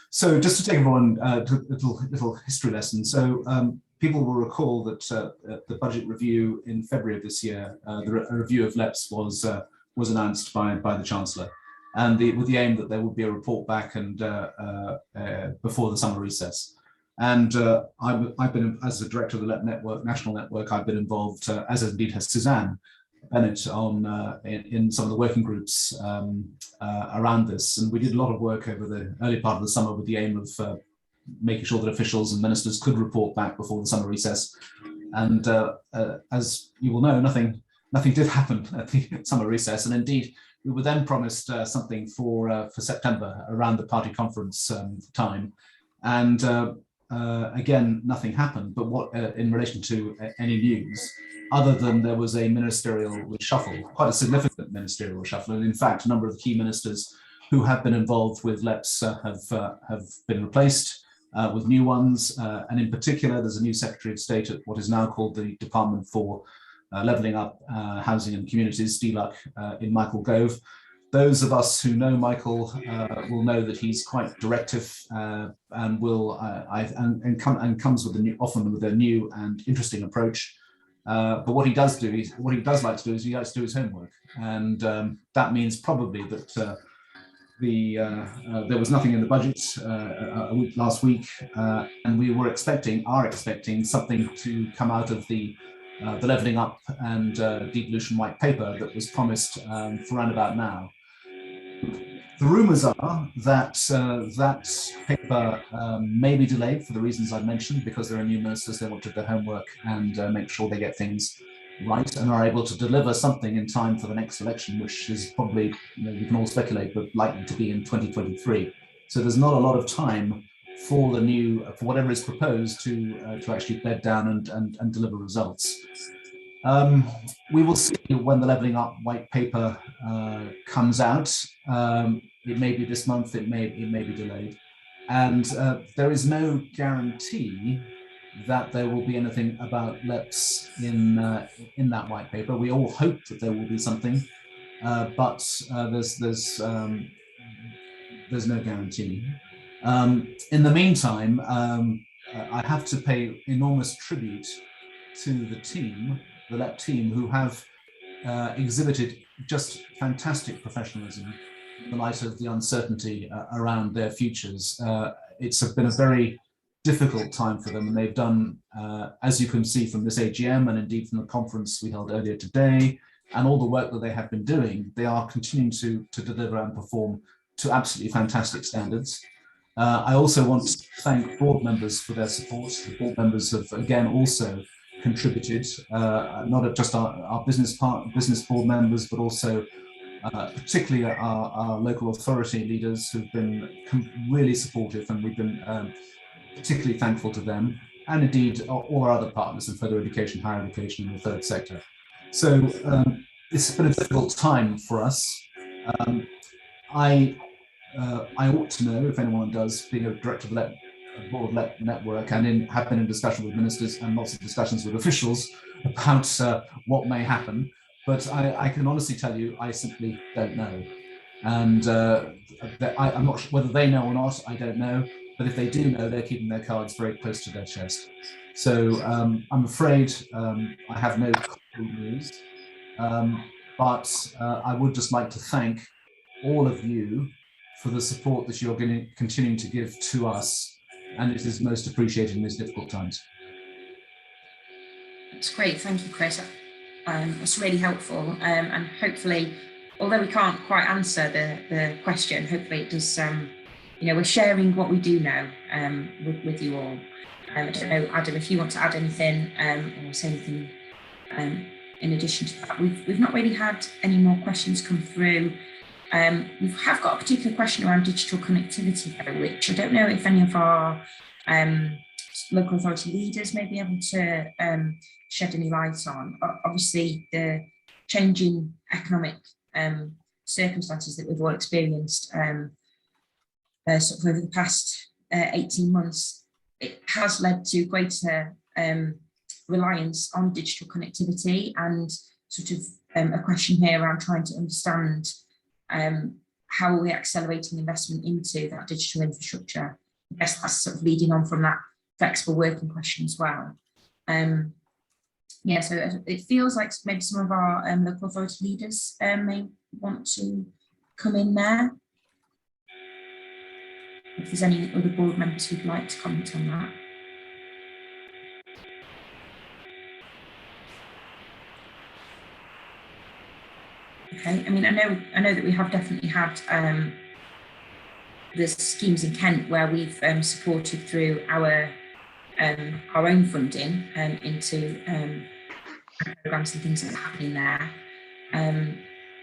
S1: So just to take everyone to a little history lesson. So people will recall that at the budget review in February of this year, the review of LEPs was announced by the Chancellor, and with the aim that there would be a report back and before the summer recess. And I've been, as the director of the LEP network, national network, I've been involved, as indeed has Suzanne Bennett, on in some of the working groups around this. And we did a lot of work over the early part of the summer with the aim of making sure that officials and ministers could report back before the summer recess. And as you will know, nothing did happen at the summer recess. And indeed, we were then promised something for September around the party conference time. And again, nothing happened. But what in relation to any news, other than there was a ministerial reshuffle, quite a significant ministerial reshuffle, and in fact, a number of the key ministers who have been involved with LEPs have been replaced with new ones, and in particular, there's a new Secretary of State at what is now called the Department for Levelling Up Housing and Communities, DLUC, in Michael Gove. Those of us who know Michael will know that he's quite directive and will comes with often with a new and interesting approach. But what he does like to do is he likes to do his homework, and that means probably that there was nothing in the budget last week, and we are expecting something to come out of the Levelling Up and Devolution White Paper that was promised for around about now. The rumours are that that paper may be delayed for the reasons I've mentioned, because there are new ministers, they want to do their homework and make sure they get things right and are able to deliver something in time for the next election, which is probably, we can all speculate, but likely to be in 2023. So there's not a lot of time for for whatever is proposed to actually bed down and deliver results. We will see when the Levelling Up White Paper comes out. It may be this month, it may be delayed. And there is no guarantee that there will be anything about LEPs in that white paper. We all hope that there will be something, but there's no guarantee. In the meantime, I have to pay enormous tribute to the team, the LEP team, who have exhibited just fantastic professionalism in the light of the uncertainty around their futures. It's been a very difficult time for them, and they've done, as you can see from this AGM and indeed from the conference we held earlier today, and all the work that they have been doing, they are continuing to deliver and perform to absolutely fantastic standards. I also want to thank board members for their support. The board members have again also contributed, not just our business board members, but also particularly our local authority leaders who've been really supportive, and we've been particularly thankful to them, and indeed all our other partners in further education, higher education, and the third sector. So it's been a difficult time for us. I ought to know, if anyone does, being a director of the board LEP network, and have been in discussion with ministers and lots of discussions with officials about what may happen. But I can honestly tell you, I simply don't know. And I'm not sure whether they know or not, I don't know. But if they do know, they're keeping their cards very close to their chest. So I'm afraid I have no concrete news. But I would just like to thank all of you for the support that you're going to continue to give to us, and it is most appreciated in these difficult times.
S5: That's great, thank you, Chris. That's really helpful, and hopefully, although we can't quite answer the question, hopefully it does. We're sharing what we do know with you all. I don't know, Adam, if you want to add anything or say anything in addition to that. We've not really had any more questions come through. We have got a particular question around digital connectivity, though, which I don't know if any of our local authority leaders may be able to shed any light on. Obviously, the changing economic circumstances that we've all experienced sort of over the past 18 months, it has led to greater reliance on digital connectivity, and sort of a question here around trying to understand how are we accelerating investment into that digital infrastructure. I guess that's sort of leading on from that flexible working question as well. So it feels like maybe some of our local authority leaders may want to come in there. If there's any other board members who'd like to comment on that. Okay, I mean, I know that we have definitely had the schemes in Kent where we've supported through our own funding into programs and things that are happening there.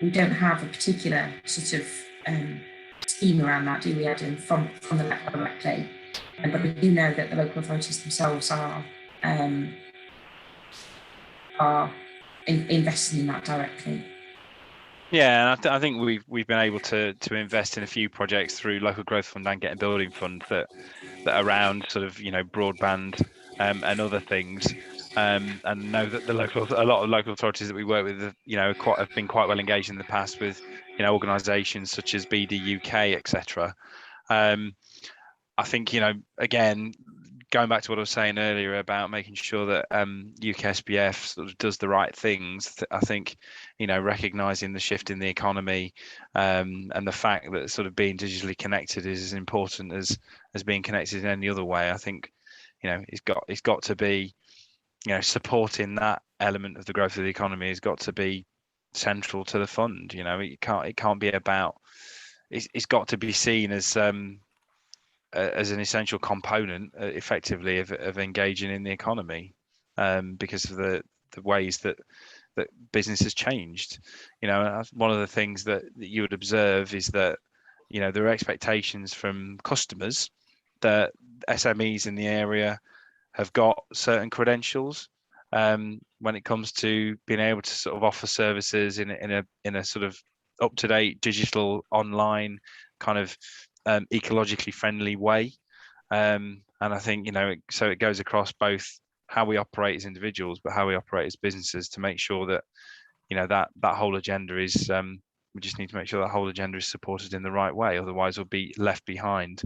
S5: We don't have a particular sort of scheme around that, do we, Adam, from the LEP directly? But we do know that the local authorities themselves are investing in that directly.
S2: Yeah, and I think we've been able to invest in a few projects through local growth fund and get a building fund that around sort of broadband and other things, and know that a lot of local authorities that we work with have been quite well engaged in the past with organisations such as BD UK, etc. I think again, going back to what I was saying earlier about making sure that UKSBF sort of does the right things, I think recognising the shift in the economy and the fact that sort of being digitally connected is as important as being connected in any other way. I think it's got to be supporting that element of the growth of the economy has got to be central to the fund. It can't be about. It's got to be seen as an essential component, effectively, of engaging in the economy, because of the ways that business has changed. One of the things that you would observe is that there are expectations from customers that SMEs in the area have got certain credentials when it comes to being able to sort of offer services in a sort of up-to-date digital online kind of ecologically friendly way, and I think so it goes across both how we operate as individuals but how we operate as businesses to make sure that that whole agenda is we just need to make sure that whole agenda is supported in the right way, otherwise we'll be left behind.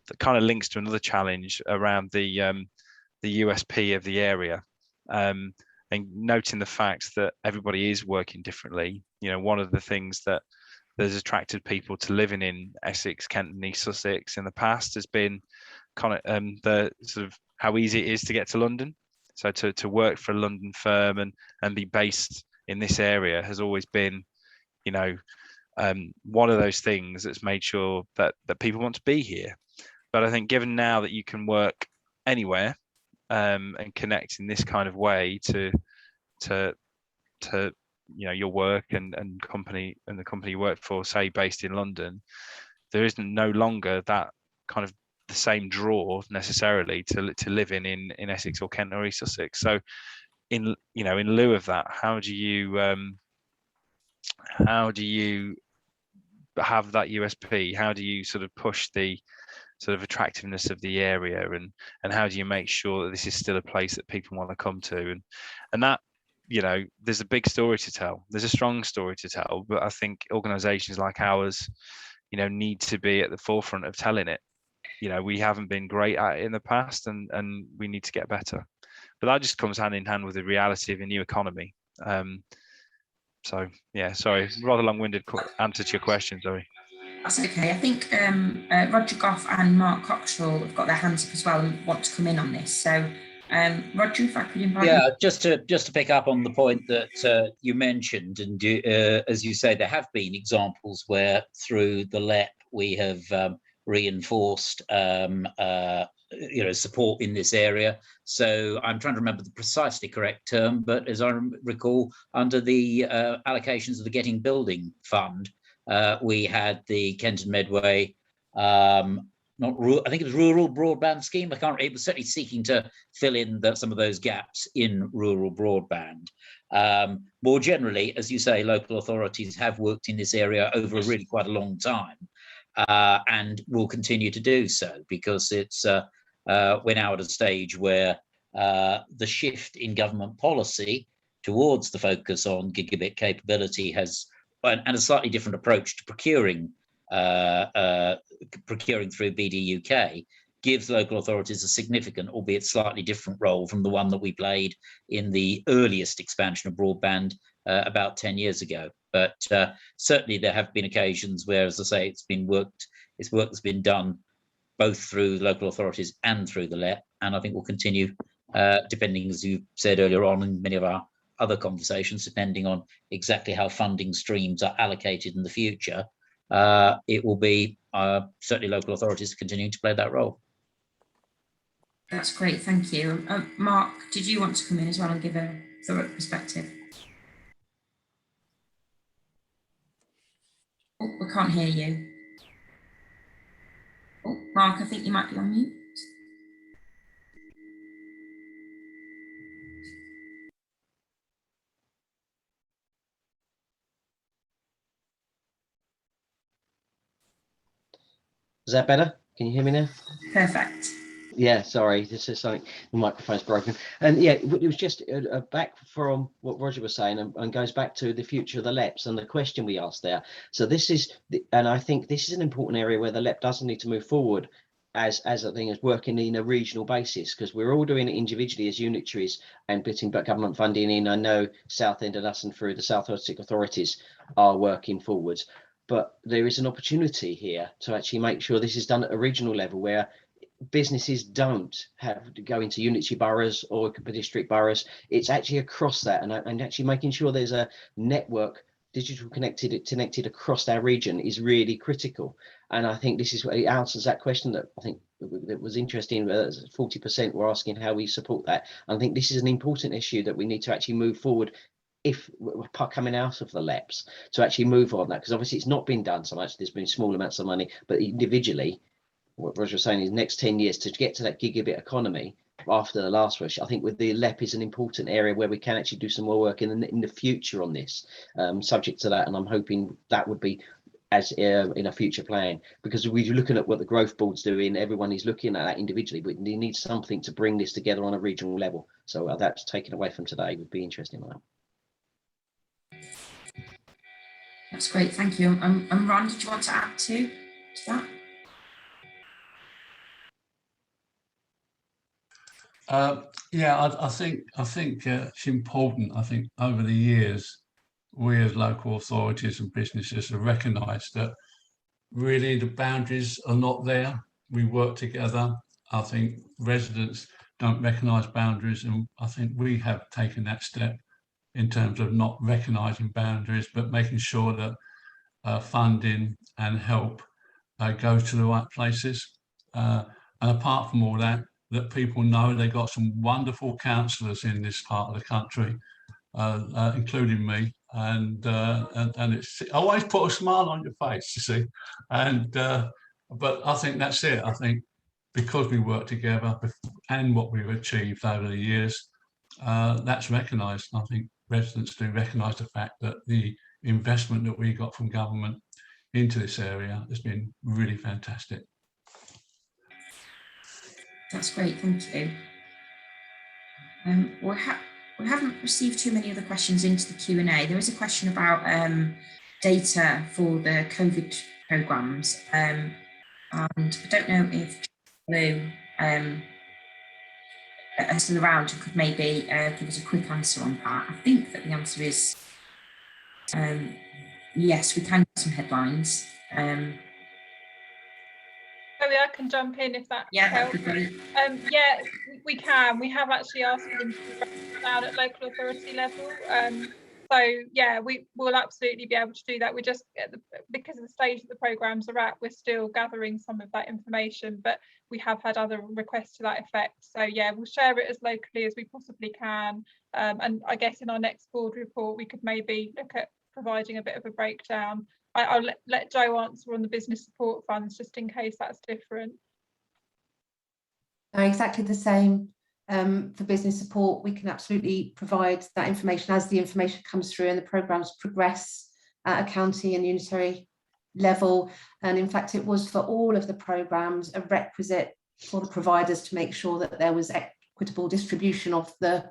S2: That kind of links to another challenge around the USP of the area, and noting the fact that everybody is working differently. One of the things that has attracted people to living in Essex, Kent and East Sussex in the past has been kind of the sort of how easy it is to get to London. So to work for a London firm and be based in this area has always been, one of those things that's made sure that people want to be here. But I think given now that you can work anywhere and connect in this kind of way to your work and company and the company you work for, say based in London, there isn't no longer that kind of the same draw necessarily to live in Essex or Kent or East Sussex. So in lieu of that, how do you have that USP? How do you sort of push the sort of attractiveness of the area, and how do you make sure that this is still a place that people want to come to, and that there's a big story to tell, there's a strong story to tell, but I think organizations like ours need to be at the forefront of telling it. We haven't been great at it in the past, and we need to get better, but that just comes hand in hand with the reality of a new economy. So yeah, sorry, rather long-winded answer to your question, sorry.
S5: That's okay. I think Roger Goff and Mark Coxall have got their hands up as well and want to come in on this. So, Roger, if I could invite you.
S7: Yeah, just to pick up on the point that you mentioned, and as you say, there have been examples where through the LEP we have reinforced support in this area. So I'm trying to remember the precisely correct term, but as I recall, under the allocations of the Getting Building Fund, we had the Kenton Medway, I think it was rural broadband scheme. It was certainly seeking to fill in some of those gaps in rural broadband. More generally, as you say, local authorities have worked in this area over a really quite a long time, and will continue to do so, because it's we're now at a stage where the shift in government policy towards the focus on gigabit capability and a slightly different approach to procuring through BDUK gives local authorities a significant, albeit slightly different role from the one that we played in the earliest expansion of broadband about 10 years ago. But certainly there have been occasions where, as I say, it's work that's been done both through local authorities and through the LEP, and I think will continue, depending, as you said earlier on in many of our other conversations, depending on exactly how funding streams are allocated in the future. It will be certainly local authorities continuing to play that role.
S5: That's great, thank you. Mark, did you want to come in as well and give a thorough perspective? Oh, we can't hear you. Oh, Mark, I think you might be on mute.
S8: Is that better? Can you hear me now?
S5: Perfect.
S8: Yeah, sorry, this is something, the microphone's broken. And yeah, it was just back from what Roger was saying, and goes back to the future of the LEPs and the question we asked there. So this is, and I think this is an important area where the LEP doesn't need to move forward as a thing, as working in a regional basis, because we're all doing it individually as unitaries and putting government funding in. I know Southend and us and through the South West authorities are working forwards, but there is an opportunity here to actually make sure this is done at a regional level, where businesses don't have to go into unitary boroughs or district boroughs. It's actually across that, and actually making sure there's a network, digital connected across our region is really critical. And I think this is what it answers that question that I think that was interesting. 40% were asking how we support that. I think this is an important issue that we need to actually move forward if we're coming out of the LEPs, to actually move on that, because obviously it's not been done so much. There's been small amounts of money, but individually, what Roger was saying is next 10 years to get to that gigabit economy after the last rush. I think with the LEP is an important area where we can actually do some more work in the future on this, subject to that. And I'm hoping that would be as in a future plan, because we're looking at what the growth board's doing. Everyone is looking at that individually, but we need something to bring this together on a regional level. So that's taken away from today would be interesting.
S5: That's great, thank you. And Ron, did you want to add to that?
S9: Yeah, I think it's important. I think over the years, we as local authorities and businesses have recognised that really the boundaries are not there. We work together. I think residents don't recognise boundaries, and I think we have taken that step in terms of not recognising boundaries, but making sure that funding and help goes to the right places. And apart from all that, that people know they got some wonderful councillors in this part of the country, including me, and it's always put a smile on your face, you see. And but I think that's it. I think because we work together and what we've achieved over the years, that's recognised. I think residents do recognise the fact that the investment that we got from government into this area has been really fantastic.
S5: That's great, thank you. We haven't received too many other questions into the Q&A. There is a question about data for the COVID programmes, and I don't know if Lou is still around and could maybe give us a quick answer on that. I think that the answer is yes, we can get some headlines.
S4: Zoe, I can jump in if that helps.
S5: That'd be great.
S4: Yeah, we can. We have actually asked for them to be broken down at local authority level. So yeah, we will absolutely be able to do that. We just, because of the stage that the programmes are at, we're still gathering some of that information, but we have had other requests to that effect. So yeah, we'll share it as locally as we possibly can. And I guess in our next board report, we could maybe look at providing a bit of a breakdown. I'll let Jo answer on the business support funds, just in case that's different.
S3: Exactly the same. For business support, we can absolutely provide that information as the information comes through and the programmes progress at a county and unitary level. And in fact, it was for all of the programmes a requisite for the providers to make sure that there was equitable distribution of the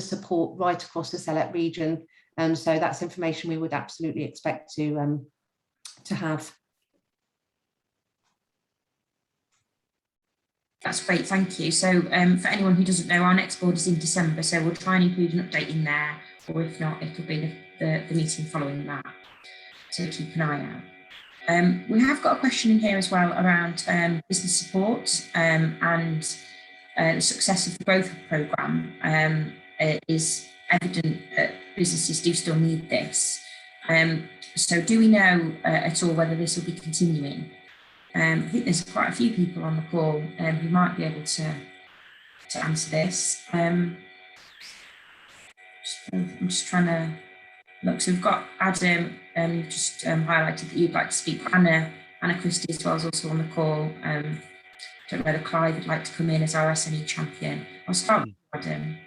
S3: support right across the Selep region. And so that's information we would absolutely expect to have.
S5: That's great, thank you. So for anyone who doesn't know, our next board is in December, so we'll try and include an update in there, or if not, it'll be the meeting following that. So keep an eye out. We have got a question in here as well around business support and the success of the growth programme. It is evident that businesses do still need this. So do we know at all whether this will be continuing? I think there's quite a few people on the call who might be able to answer this. I'm just trying to look. So we've got Adam, you've just highlighted that you'd like to speak. Anna Christie as well is also on the call. Don't know whether Clive would like to come in as our SME champion. I'll start with Adam.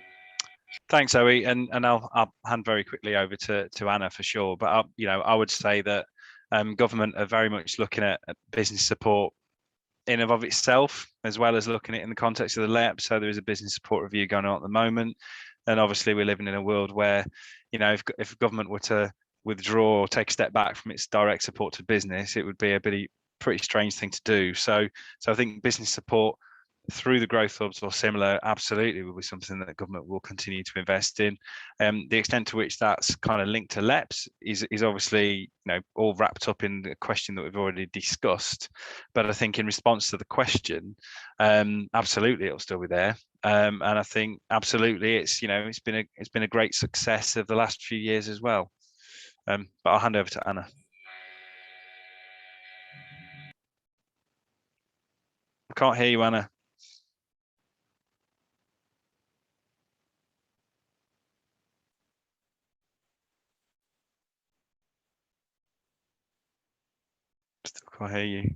S2: Thanks, Zoe, and I'll hand very quickly over to Anna for sure. But I would say that government are very much looking at business support in and of itself, as well as looking at it in the context of the LEP. So there is a business support review going on at the moment, and obviously we're living in a world where, if government were to withdraw or take a step back from its direct support to business, it would be a pretty strange thing to do. So I think business support through the growth hubs or similar absolutely will be something that the government will continue to invest in. The extent to which that's kind of linked to LEPs is obviously all wrapped up in the question that we've already discussed. But I think in response to the question, absolutely it'll still be there. And I think absolutely it's been a great success of the last few years as well. But I'll hand over to Anna. I can't hear you, Anna. Still can't hear you.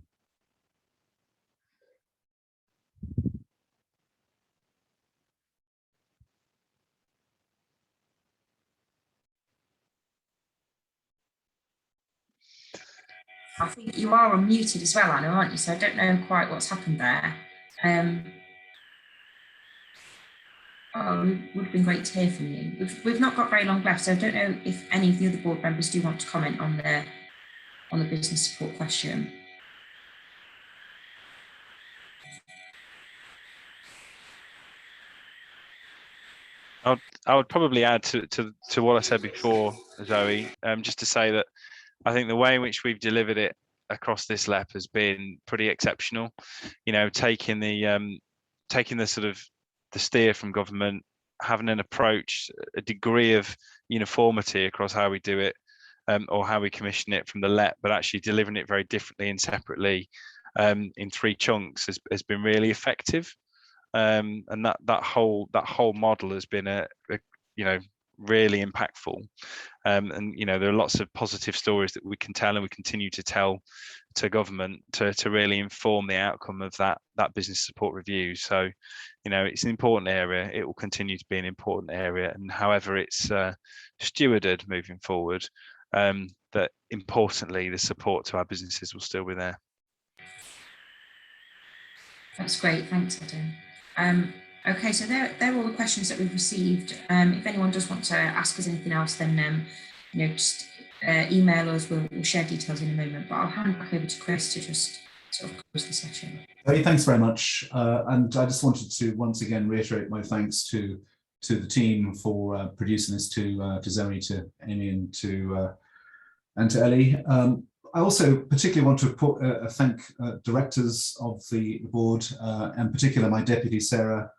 S5: I think you are unmuted as well, Anna, aren't you? So I don't know quite what's happened there. It would have been great to hear from you. We've not got very long left, so I don't know if any of the other board members do want to comment on the business support question.
S2: I would probably add to what I said before, Zoe, just to say that I think the way in which we've delivered it across this LEP has been pretty exceptional. Taking the sort of the steer from government, having an approach, a degree of uniformity across how we do it, or how we commission it from the LEP, but actually delivering it very differently and separately in 3 chunks has been really effective. And that whole model has been a really impactful. And there are lots of positive stories that we can tell and we continue to tell to government to really inform the outcome of that business support review. So it's an important area. It will continue to be an important area, and however it's stewarded moving forward, that importantly the support to our businesses will still be there.
S5: That's great, thanks, Adam. Okay, so there are all the questions that we've received. If anyone does want to ask us anything else, then just email us. We'll share details in a moment. But I'll hand back over to Chris to just sort of close the session.
S1: Hey, thanks very much. And I just wanted to once again reiterate my thanks to the team for producing this, to Zoe, to Amy, and to Ellie. I also particularly want to thank directors of the board, in particular my deputy Sarah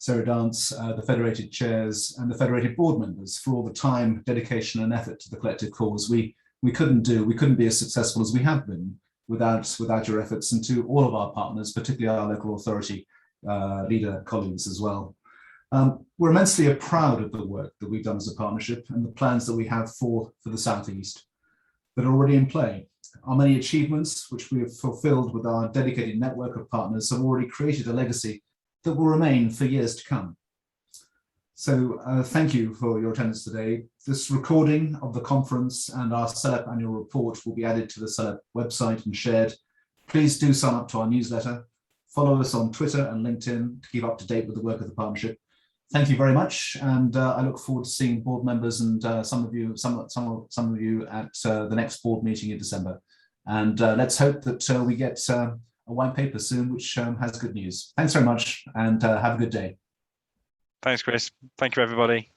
S1: Dance, the federated chairs and the federated board members for all the time, dedication and effort to the collective cause. We couldn't be as successful as we have been without your efforts, and to all of our partners, particularly our local authority leader colleagues as well. We're immensely proud of the work that we've done as a partnership and the plans that we have for the South East that are already in play. Our many achievements, which we have fulfilled with our dedicated network of partners, have already created a legacy that will remain for years to come. So thank you for your attendance today. This recording of the conference and our Selep annual report will be added to the Selep website and shared. Please do sign up to our newsletter. Follow us on Twitter and LinkedIn to keep up to date with the work of the partnership. Thank you very much, and I look forward to seeing board members and some of you at the next board meeting in December. And let's hope that we get a white paper soon, which has good news. Thanks very much, and have a good day.
S2: Thanks, Chris. Thank you, everybody.